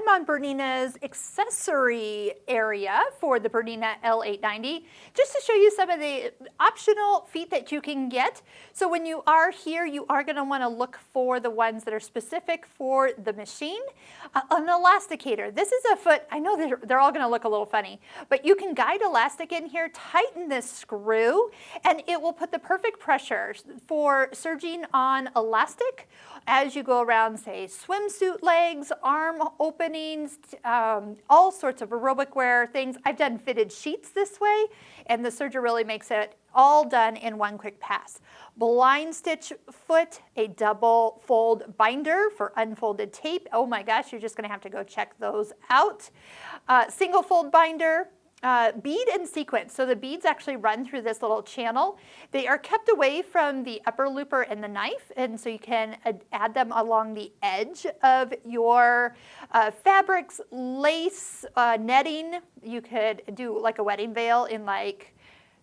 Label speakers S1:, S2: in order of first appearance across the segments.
S1: I'm on Bernina's accessory area for the Bernina L890, just to show you some of the optional feet that you can get. So when you are here, you are going to want to look for the ones that are specific for the machine. An elasticator. This is a foot, I know they're all going to look a little funny, but you can guide elastic in here, tighten this screw, and it will put the perfect pressure for serging on elastic as you go around, say, swimsuit legs, arm openings, all sorts of aerobic wear things. I've done fitted sheets this way, and the serger really makes it all done in one quick pass. Blind stitch foot, a double fold binder for unfolded tape. Oh my gosh, you're just gonna have to go check those out. Single fold binder. Bead and sequence. So the beads actually run through this little channel. They are kept away from the upper looper and the knife, and so you can add them along the edge of your fabrics, lace, netting. You could do like a wedding veil in like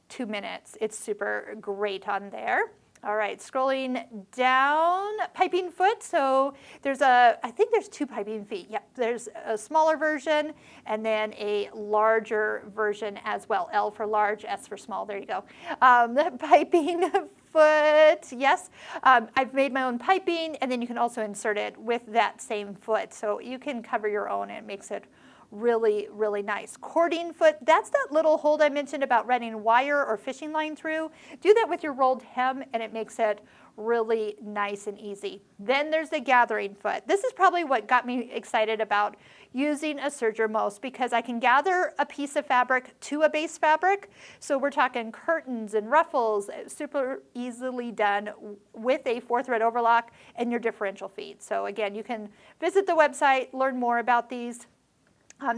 S1: 2 minutes. It's super great on there. All right, scrolling down, piping foot. So there's I think there's 2 piping feet. Yep, there's a smaller version and then a larger version as well. L for large, S for small, there you go. The piping foot, yes. I've made my own piping, and then you can also insert it with that same foot. So you can cover your own, and it makes it really, really nice. Cording foot, that's that little hold I mentioned about running wire or fishing line through. Do that with your rolled hem, and it makes it really nice and easy. Then there's the gathering foot. This is probably what got me excited about using a serger most, because I can gather a piece of fabric to a base fabric. So we're talking curtains and ruffles, super easily done with a 4-thread overlock and your differential feet. So again, you can visit the website, learn more about these.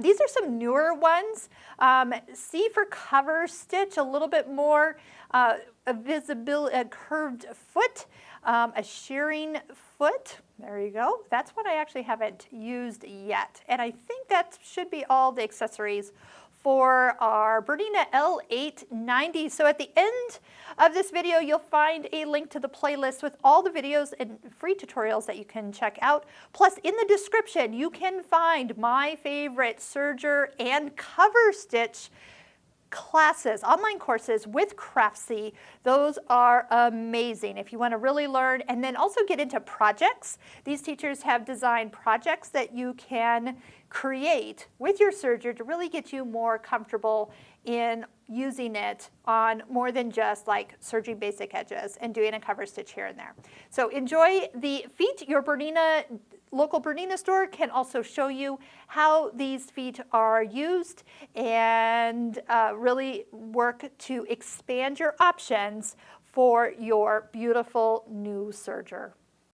S1: These are some newer ones. C for cover stitch, a little bit more a curved foot, a shearing foot. There you go. That's what I actually haven't used yet. And I think that should be all the accessories for our Bernina L890. So at the end of this video, you'll find a link to the playlist with all the videos and free tutorials that you can check out. Plus, in the description, you can find my favorite serger and cover stitch classes, online courses with Craftsy. Those are amazing if you want to really learn and then also get into projects. These teachers have designed projects that you can create with your serger to really get you more comfortable in using it on more than just like serging basic edges and doing a cover stitch here and there. So enjoy the feet. Your local Bernina store can also show you how these feet are used and really work to expand your options for your beautiful new serger.